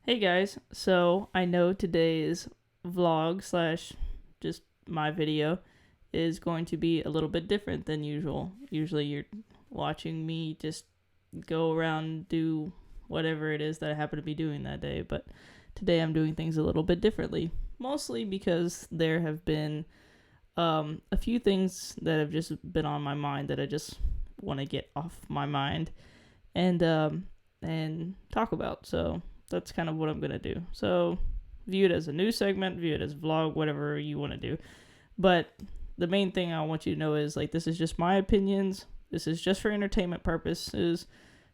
Hey guys, so I know today's vlog slash just my video is going to be a little bit different than usual. Usually you're watching me just go around do whatever it is that I happen to be doing that day, but today I'm doing things a little bit differently. Mostly because there have been a few things that have just been on my mind that I just want to get off my mind and talk about. So that's kind of what I'm gonna do. So view it as a news segment, view it as a vlog, whatever you want to do. But the main thing I want you to know is like this is just my opinions. This is just for entertainment purposes.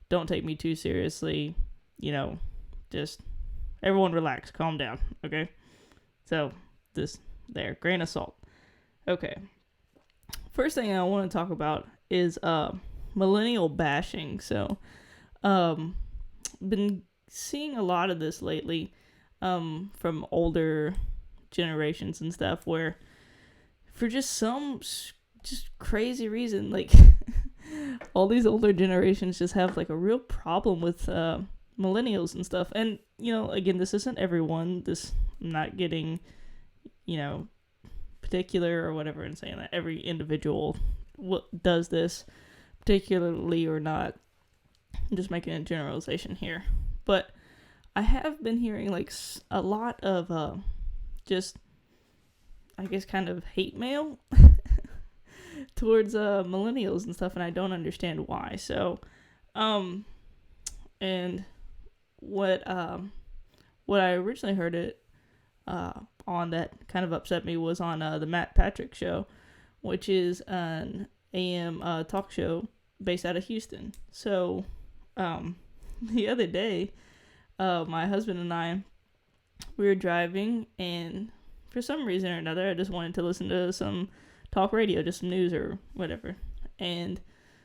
Don't take me too seriously. Just everyone relax, calm down, okay? So this there, grain of salt. Okay. First thing I want to talk about is millennial bashing. So been seeing a lot of this lately from older generations and stuff where for just some just crazy reason like all these older generations just have like a real problem with millennials and stuff. And again, this isn't everyone. I'm not getting particular or whatever and saying that every individual does this particularly or not. I'm just making a generalization here. But I have been hearing like a lot of just, I guess, kind of hate mail towards millennials and stuff, and I don't understand why. So, and what I originally heard it on that kind of upset me was on the Matt Patrick Show, which is an AM talk show based out of Houston. So, the other day, my husband and I, we were driving, and for some reason or another, I just wanted to listen to some talk radio, just some news or whatever. And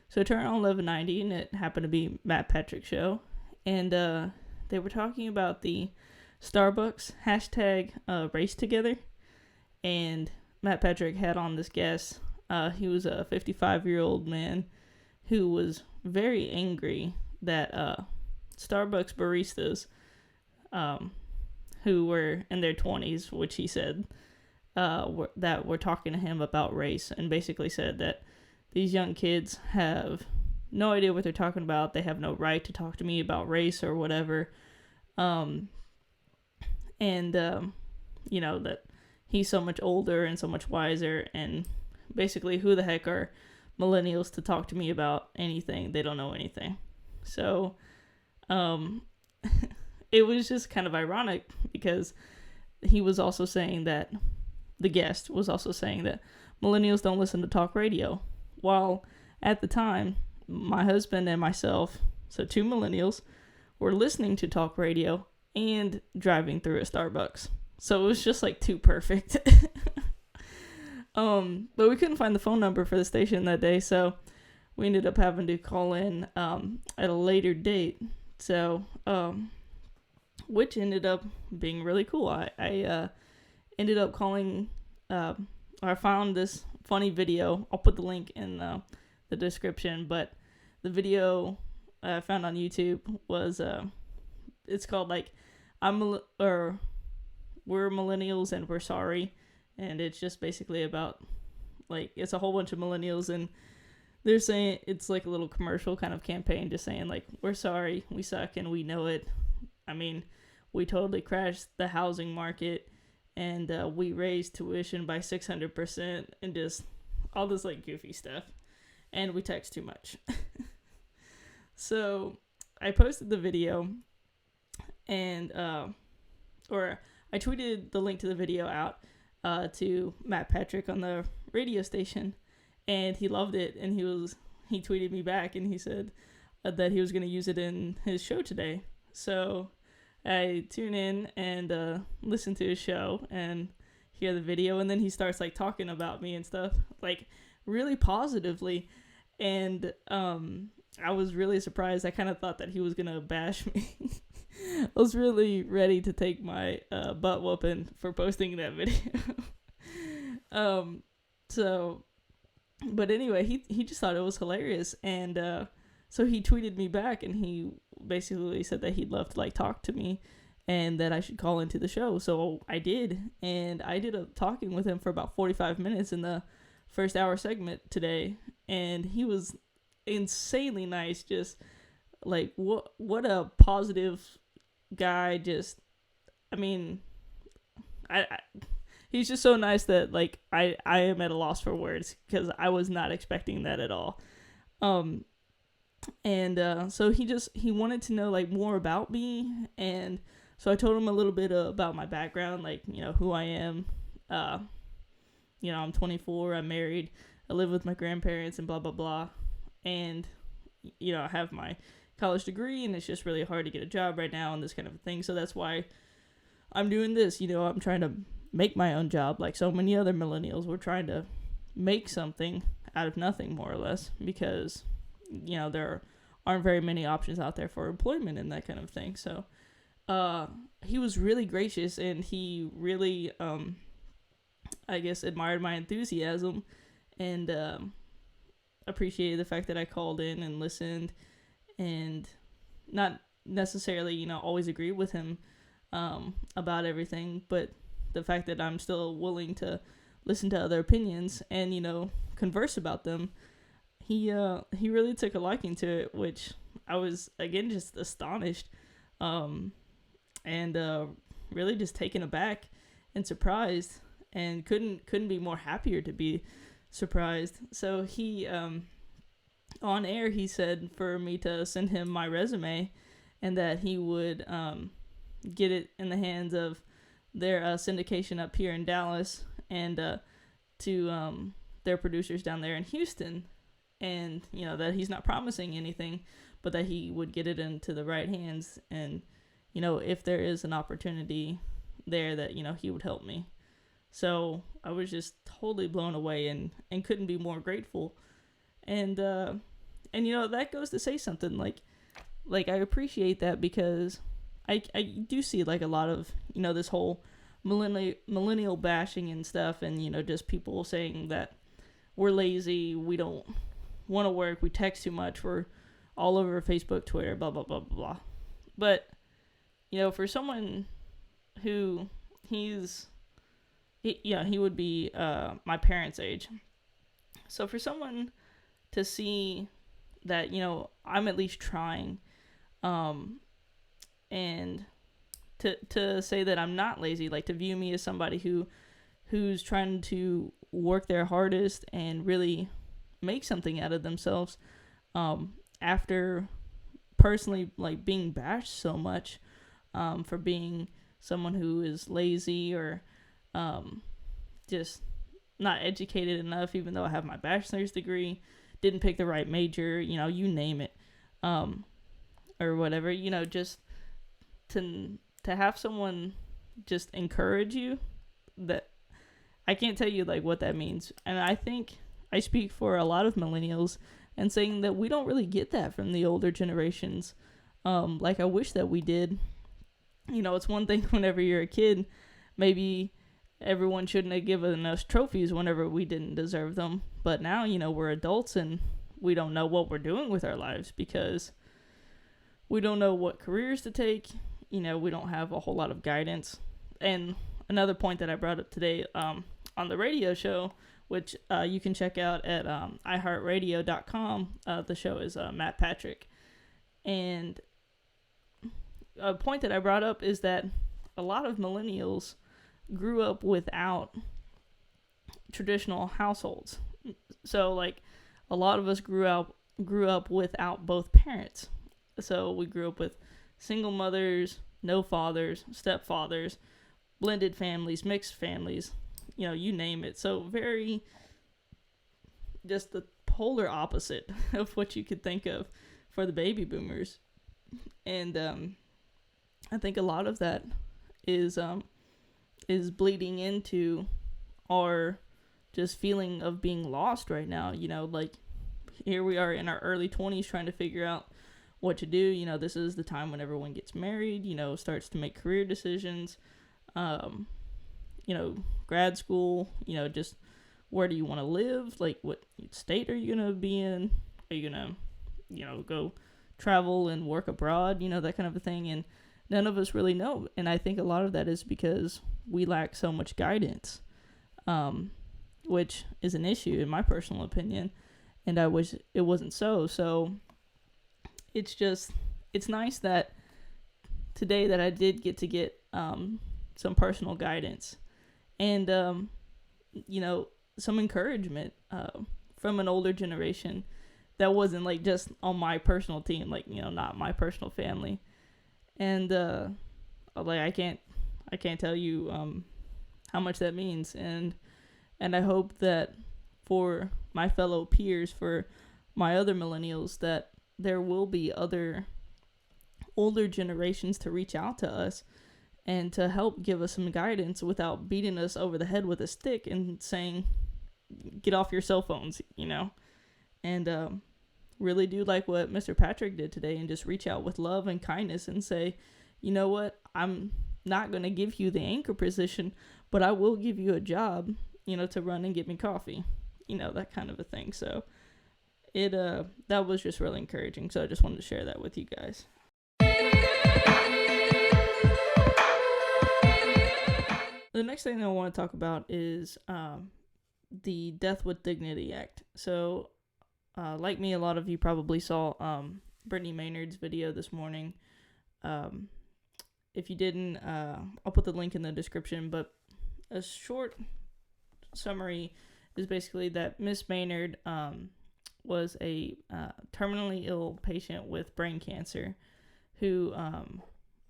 so I turned on 1190, and it happened to be Matt Patrick Show. And they were talking about the Starbucks hashtag race together. And Matt Patrick had on this guest. He was a 55-year-old man who was very angry that Starbucks baristas who were in their 20s, which he said that were talking to him about race, and basically said that these young kids have no idea what they're talking about. They have no right to talk to me about race or whatever. That he's so much older and so much wiser, and basically who the heck are millennials to talk to me about anything? They don't know anything. So it was just kind of ironic because he was also saying that the guest was also saying that millennials don't listen to talk radio, while at the time my husband and myself, so two millennials, were listening to talk radio and driving through a Starbucks. So it was just like too perfect. But we couldn't find the phone number for the station that day, so we ended up having to call in at a later date. So which ended up being really cool. I ended up calling I found this funny video. I'll put the link in the description, but the video I found on YouTube was it's called like we're millennials and we're sorry, and it's just basically about like it's a whole bunch of millennials, and they're saying it's like a little commercial kind of campaign, just saying like we're sorry, we suck, and we know it. I mean, we totally crashed the housing market, and we raised tuition by 600%, and just all this like goofy stuff, and we text too much. So I posted the video, and or I tweeted the link to the video out to Matt Patrick on the radio station, and he loved it, and he tweeted me back, and he said that he was going to use it in his show today. So I tune in and listen to his show and hear the video, and then he starts like talking about me and stuff, like really positively, and I was really surprised. I kind of thought that he was gonna bash me. I was really ready to take my butt whooping for posting that video. But anyway, he just thought it was hilarious, and so he tweeted me back, and he basically said that he'd love to like talk to me and that I should call into the show. So I did, and I did a talking with him for about 45 minutes in the first hour segment today, and he was insanely nice. Just like what a positive guy. Just, I mean, I he's just so nice that like I am at a loss for words, because I was not expecting that at all. So he wanted to know like more about me, and so I told him a little bit about my background, like, who I am. I'm 24, I'm married, I live with my grandparents, and blah blah blah, and I have my college degree, and it's just really hard to get a job right now and this kind of thing. So that's why I'm doing this. I'm trying to make my own job, like so many other millennials. We're trying to make something out of nothing, more or less, because there aren't very many options out there for employment and that kind of thing. So he was really gracious, and he really I guess admired my enthusiasm, and appreciated the fact that I called in and listened, and not necessarily always agree with him about everything, but the fact that I'm still willing to listen to other opinions and converse about them. He really took a liking to it, which I was, again, just astonished, and really just taken aback and surprised, and couldn't be more happier to be surprised. So he on air, he said for me to send him my resume, and that he would get it in the hands of their syndication up here in Dallas, and to their producers down there in Houston. And that he's not promising anything, but that he would get it into the right hands, and if there is an opportunity there, that he would help me. So I was just totally blown away, and couldn't be more grateful. And that goes to say something, like I appreciate that, because I do see like a lot of this whole millennial bashing and stuff, and just people saying that we're lazy, we don't want to work, we text too much, we're all over Facebook, Twitter, blah blah blah blah blah. But for someone who he would be my parents' age. So for someone to see that I'm at least trying, and to say that I'm not lazy, like to view me as somebody who's trying to work their hardest and really make something out of themselves, after personally like being bashed so much for being someone who is lazy, or just not educated enough, even though I have my bachelor's degree, didn't pick the right major, you name it, or whatever, just to have someone just encourage you, that I can't tell you like what that means. And I think I speak for a lot of millennials and saying that we don't really get that from the older generations. Like I wish that we did. It's one thing whenever you're a kid, maybe everyone shouldn't have given us trophies whenever we didn't deserve them. But now, we're adults, and we don't know what we're doing with our lives, because we don't know what careers to take. We don't have a whole lot of guidance. And another point that I brought up today on the radio show, which you can check out at iHeartRadio.com. The show is Matt Patrick. And a point that I brought up is that a lot of millennials grew up without traditional households. So, like, a lot of us grew up without both parents. So we grew up with single mothers, no fathers, stepfathers, blended families, mixed families, you name it. So very, just the polar opposite of what you could think of for the baby boomers. And I think a lot of that is bleeding into our just feeling of being lost right now. Like here we are in our early 20s trying to figure out what to do. This is the time when everyone gets married, starts to make career decisions, grad school, just where do you want to live? Like, what state are you going to be in? Are you going to, go travel and work abroad, that kind of a thing. And none of us really know. And I think a lot of that is because we lack so much guidance, which is an issue in my personal opinion. And I wish it wasn't so. So it's nice that today that I did get some personal guidance and, some encouragement from an older generation that wasn't like just on my personal team, like, not my personal family. And like I can't tell you how much that means. And I hope that for my fellow peers, for my other millennials, that there will be other older generations to reach out to us and to help give us some guidance without beating us over the head with a stick and saying, get off your cell phones, and really do like what Mr. Patrick did today and just reach out with love and kindness and say, you know what, I'm not going to give you the anchor position, but I will give you a job, to run and get me coffee, that kind of a thing. So it that was just really encouraging. So I just wanted to share that with you guys. The next thing that I want to talk about is the Death with Dignity Act. So, like me, a lot of you probably saw Brittany Maynard's video this morning. If you didn't, I'll put the link in the description, but a short summary is basically that Miss Maynard was a terminally ill patient with brain cancer who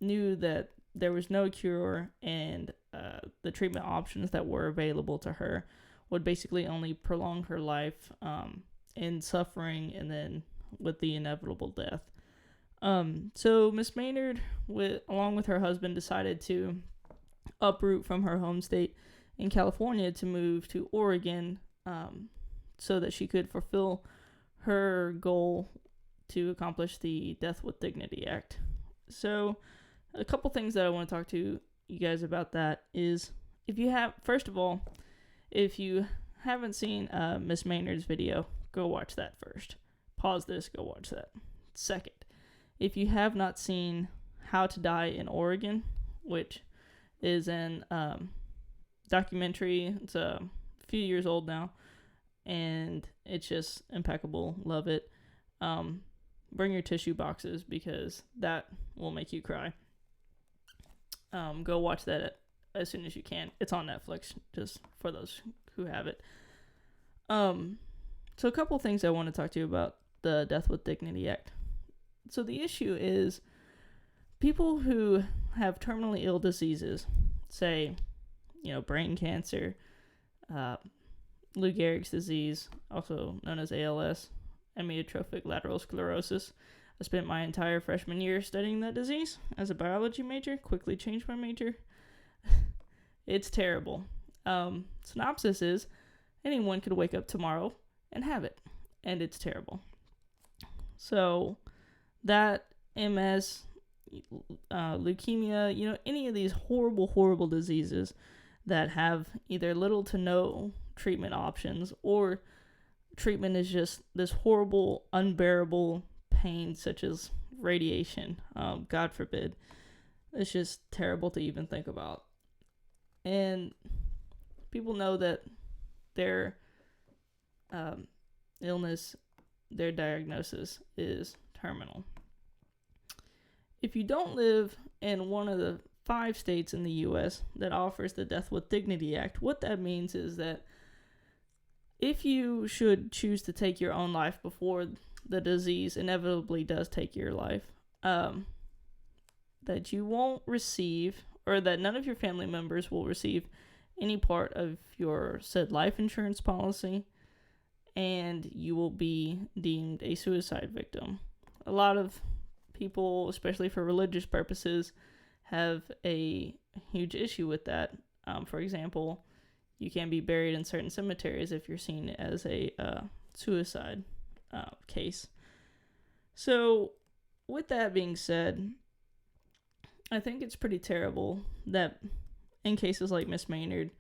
knew that there was no cure, and the treatment options that were available to her would basically only prolong her life in suffering and then with the inevitable death. So Miss Maynard, along with her husband, decided to uproot from her home state in California to move to Oregon so that she could fulfill her goal to accomplish the Death with Dignity Act. So a couple things that I want to talk to you guys about that is, first of all, if you haven't seen Miss Maynard's video, go watch that first. Pause this, go watch that. Second, if you have not seen How to Die in Oregon, which is an documentary, it's a few years old now, and it's just impeccable. Love it. Bring your tissue boxes because that will make you cry. Go watch that as soon as you can. It's on Netflix, just for those who have it. So a couple things I want to talk to you about the Death with Dignity Act. So the issue is people who have terminally ill diseases, say, brain cancer, Lou Gehrig's disease, also known as ALS, amyotrophic lateral sclerosis. I spent my entire freshman year studying that disease as a biology major, quickly changed my major. It's terrible. Synopsis is, anyone could wake up tomorrow and have it, and it's terrible. So that MS, leukemia, any of these horrible diseases that have either little to no treatment options, or treatment is just this horrible, unbearable pain, such as radiation. God forbid. It's just terrible to even think about. And people know that their illness, their diagnosis is terminal. If you don't live in one of the 5 states in the U.S. that offers the Death with Dignity Act, what that means is that if you should choose to take your own life before the disease inevitably does take your life, that you won't receive, or that none of your family members will receive any part of your said life insurance policy, and you will be deemed a suicide victim. A lot of people, especially for religious purposes, have a huge issue with that. For example, you can be buried in certain cemeteries if you're seen as a suicide case. So, with that being said, I think it's pretty terrible that in cases like Miss Maynard,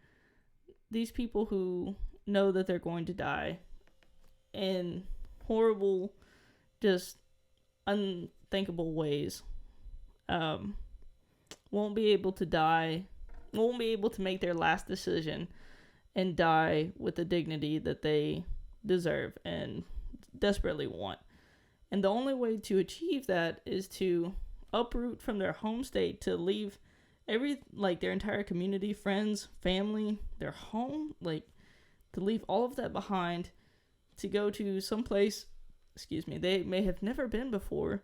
these people who know that they're going to die in horrible, just unthinkable ways, won't be able to die, won't be able to make their last decision and die with the dignity that they deserve and desperately want. And the only way to achieve that is to uproot from their home state, to leave their entire community, friends, family, their home, to leave all of that behind, to go to some place, they may have never been before,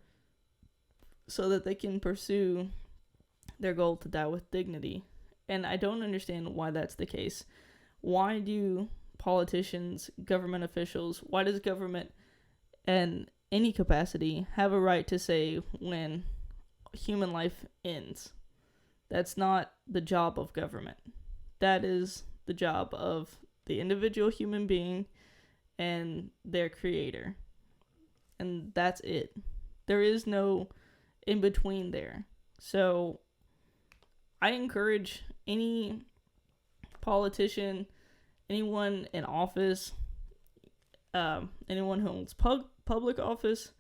so that they can pursue their goal to die with dignity. And I don't understand why that's the case. Why do politicians, government officials, why does government in any capacity have a right to say when human life ends? That's not the job of government. That is the job of the individual human being and their creator. And that's it. There is no in between there. So I encourage any politician, anyone in office, anyone who owns public office,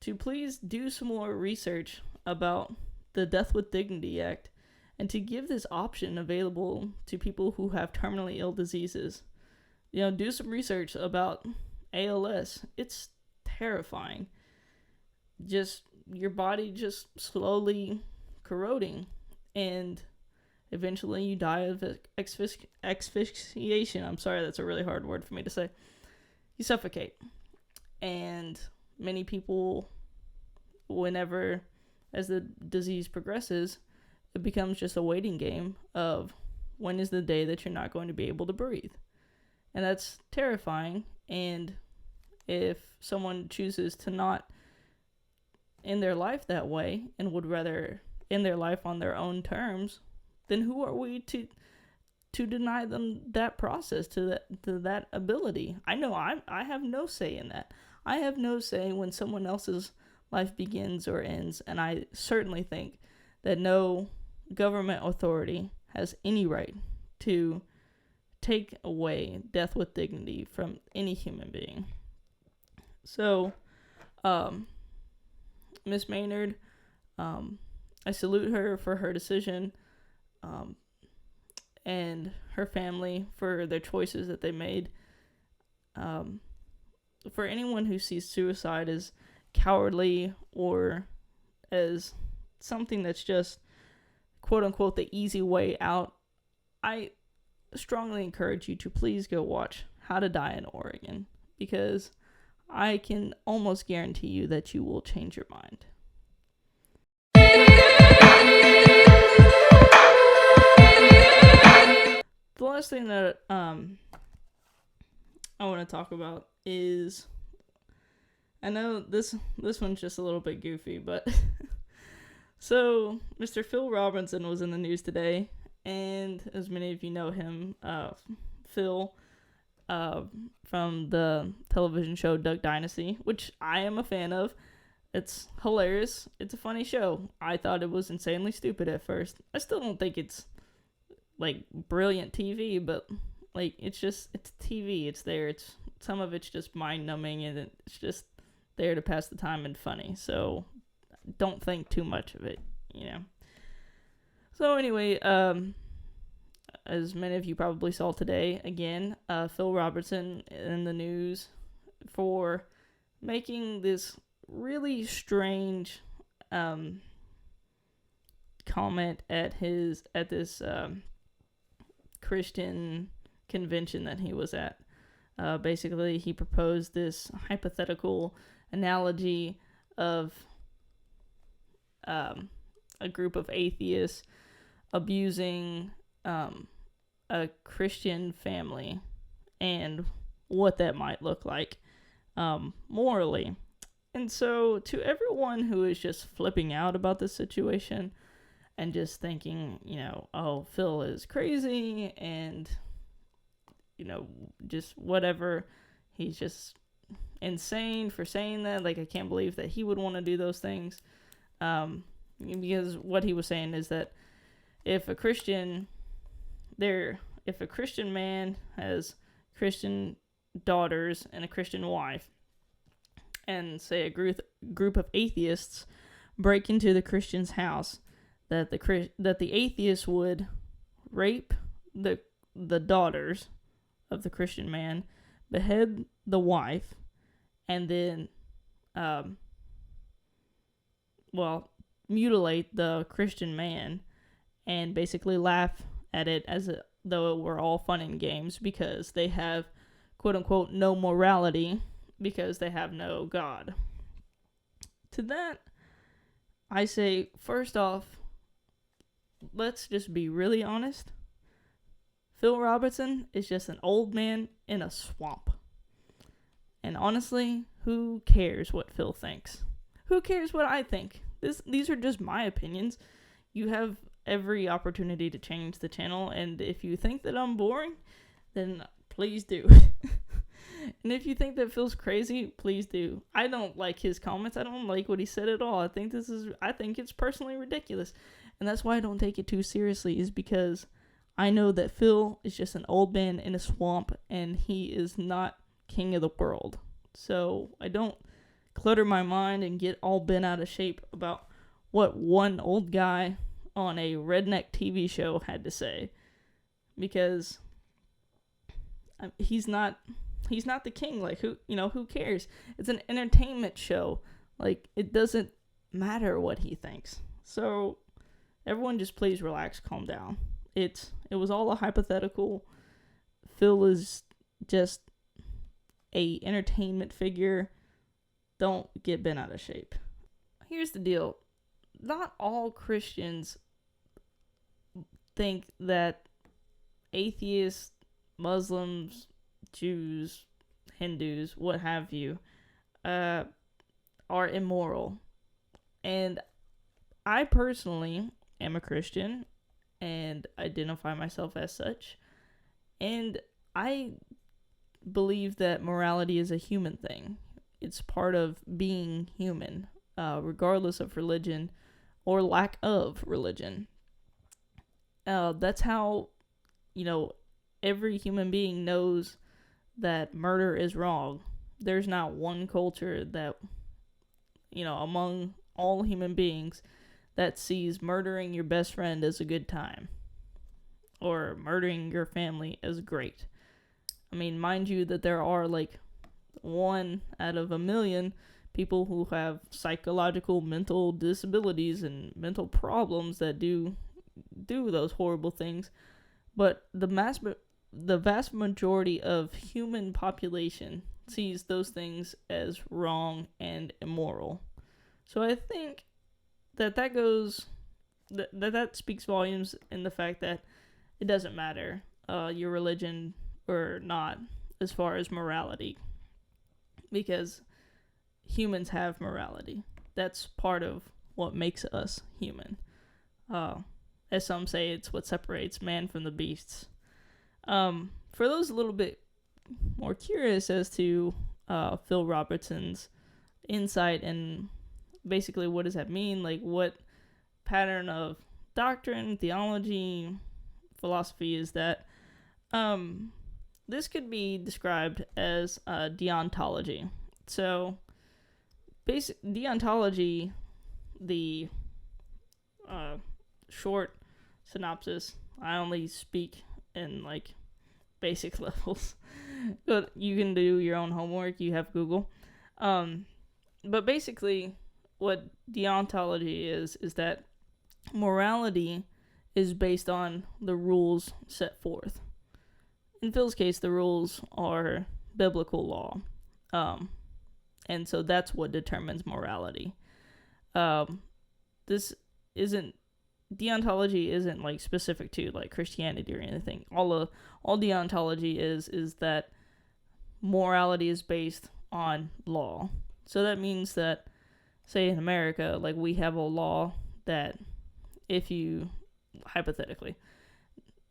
to please do some more research about the Death with Dignity Act, and to give this option available to people who have terminally ill diseases. Do some research about ALS. It's terrifying. Just your body just slowly corroding, and eventually you die of asphyxiation. I'm sorry, that's a really hard word for me to say. You suffocate. And many people, whenever, as the disease progresses, it becomes just a waiting game of when is the day that you're not going to be able to breathe. And that's terrifying. And if someone chooses to not end their life that way and would rather end their life on their own terms, then who are we to deny them that process, to that ability? I know I have no say in that. I have no say when someone else's life begins or ends, and I certainly think that no government authority has any right to take away death with dignity from any human being. So, Miss Maynard, I salute her for her decision, and her family for their choices that they made. For anyone who sees suicide as cowardly or as something that's just quote unquote the easy way out, I strongly encourage you to please go watch How to Die in Oregon, because I can almost guarantee you that you will change your mind. The last thing that I want to talk about is, I know this one's just a little bit goofy, but so Mr. Phil Robinson was in the news today, and as many of you know him, Phil, from the television show Duck Dynasty, which I am a fan of. It's hilarious. It's a funny show. I thought it was insanely stupid at first. I still don't think it's brilliant TV, but it's TV. It's there. It's some of it's just mind numbing, and it's just there to pass the time and funny. So don't think too much of it, So anyway, as many of you probably saw today, again, Phil Robertson in the news for making this really strange comment at this Christian convention that he was at. Basically, he proposed this hypothetical analogy of a group of atheists abusing a Christian family and what that might look like morally. And so to everyone who is just flipping out about this situation and just thinking, oh, Phil is crazy and, just whatever, he's just insane for saying that. I can't believe that he would want to do those things. Because what he was saying is that if a Christian man has Christian daughters and a Christian wife, and say a group of atheists break into the Christian's house, that the atheist would rape the daughters of the Christian man, behead the wife, and then mutilate the Christian man, and basically laugh at it as though it were all fun and games because they have, quote unquote, no morality because they have no God. To that, I say, first off, let's just be really honest. Phil Robertson is just an old man in a swamp. And honestly, who cares what Phil thinks? Who cares what I think? These are just my opinions. You have every opportunity to change the channel, and if you think that I'm boring, then please do. And if you think that Phil's crazy, please do. I don't like his comments. I don't like what he said at all. I think it's personally ridiculous. And that's why I don't take it too seriously, is because I know that Phil is just an old man in a swamp, and he is not king of the world. So I don't clutter my mind and get all bent out of shape about what one old guy on a redneck TV show had to say, because he's not the king. Like, who cares? It's an entertainment show. Like, it doesn't matter what he thinks. So everyone just please relax, calm down. It was all a hypothetical. Phil is just a entertainment figure. Don't get bent out of shape. Here's the deal. Not all Christians think that atheists, Muslims, Jews, Hindus, what have you, are immoral. And I personally am a Christian and identify myself as such. And I believe that morality is a human thing. It's part of being human, regardless of religion or lack of religion. That's how, every human being knows that murder is wrong. There's not one culture that, among all human beings that sees murdering your best friend as a good time or murdering your family as great. I mean, mind you that there are like 1 out of 1 million people who have psychological mental disabilities and mental problems that do those horrible things, but the vast majority of human population sees those things as wrong and immoral. So I think that goes that speaks volumes in the fact that it doesn't matter your religion or not as far as morality, because humans have morality. That's part of what makes us human. As some say, it's what separates man from the beasts. For those a little bit more curious as to Phil Robertson's insight and basically what does that mean, like what pattern of doctrine, theology, philosophy is that, this could be described as deontology. So, basic deontology, the short synopsis, I only speak in like basic levels, but you can do your own homework. You have Google. But basically, what deontology is that morality is based on the rules set forth. In Phil's case, the rules are biblical law. And so that's what determines morality. Deontology isn't like specific to like Christianity or anything. All deontology is that morality is based on law. So that means that, say in America, like we have a law that hypothetically,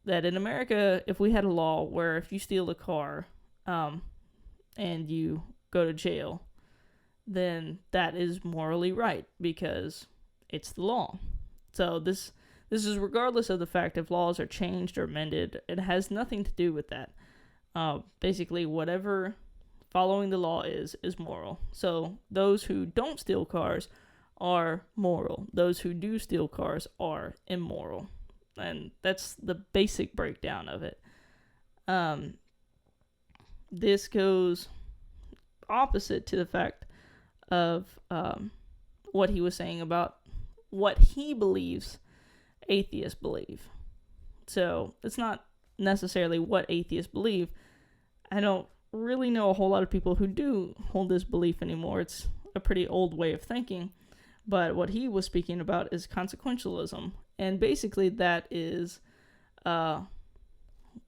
that in America, if we had a law where if you steal a car, and you go to jail, then that is morally right because it's the law. So this is regardless of the fact if laws are changed or amended. It has nothing to do with that. Basically, whatever following the law is moral. So those who don't steal cars are moral. Those who do steal cars are immoral. And that's the basic breakdown of it. This goes opposite to the fact of what he was saying about what he believes atheists believe. So it's not necessarily what atheists believe. I don't really know a whole lot of people who do hold this belief anymore. It's a pretty old way of thinking. But what he was speaking about is consequentialism. And basically that is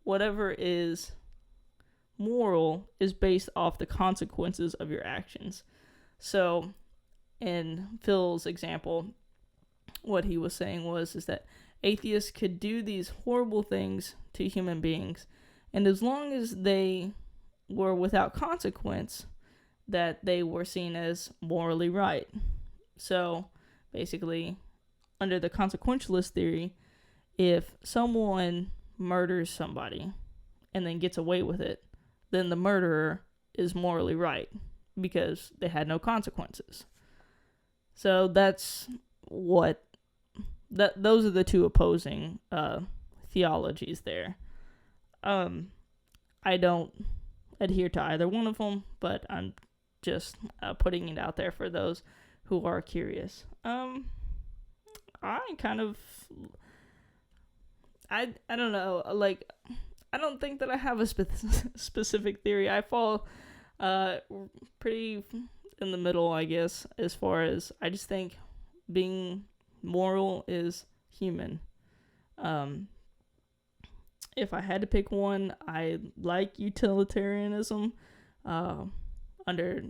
whatever is moral is based off the consequences of your actions. So in Phil's example, what he was saying is that atheists could do these horrible things to human beings, and as long as they were without consequence, that they were seen as morally right. So basically, under the consequentialist theory, if someone murders somebody and then gets away with it, then the murderer is morally right because they had no consequences. So that's what those are the two opposing theologies there. I don't adhere to either one of them, but I'm just putting it out there for those who are curious. I don't know, like, I don't think that I have a specific theory. I fall pretty in the middle, I guess, as far as I just think being moral is human. If I had to pick one, I like utilitarianism under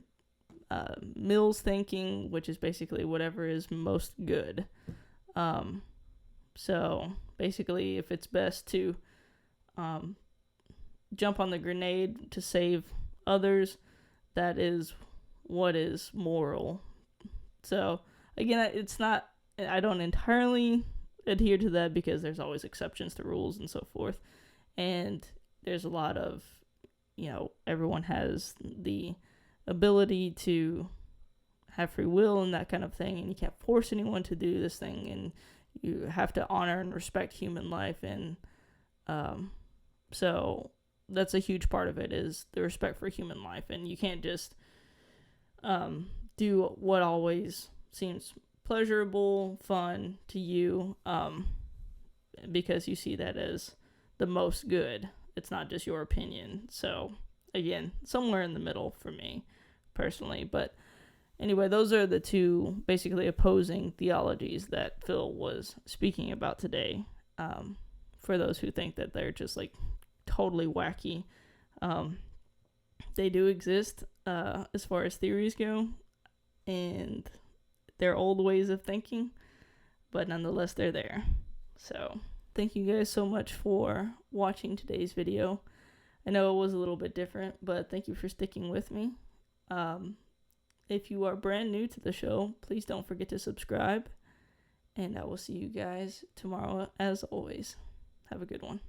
Mill's thinking, which is basically whatever is most good. So basically, if it's best to jump on the grenade to save others, that is what is moral. So again, it's not, I don't entirely adhere to that because there's always exceptions to rules and so forth. And there's a lot of, everyone has the ability to have free will and that kind of thing, and you can't force anyone to do this thing, and you have to honor and respect human life. And so that's a huge part of it, is the respect for human life, and you can't just do what always seems pleasurable, fun to you, because you see that as the most good. It's not just your opinion. So again, somewhere in the middle for me personally. But anyway, those are the two basically opposing theologies that Phil was speaking about today. For those who think that they're just like totally wacky, they do exist as far as theories go, and they're old ways of thinking, but nonetheless they're there. So thank you guys so much for watching today's video. I know it was a little bit different, but thank you for sticking with me. If you are brand new to the show, please don't forget to subscribe, and I will see you guys tomorrow as always. Have a good one.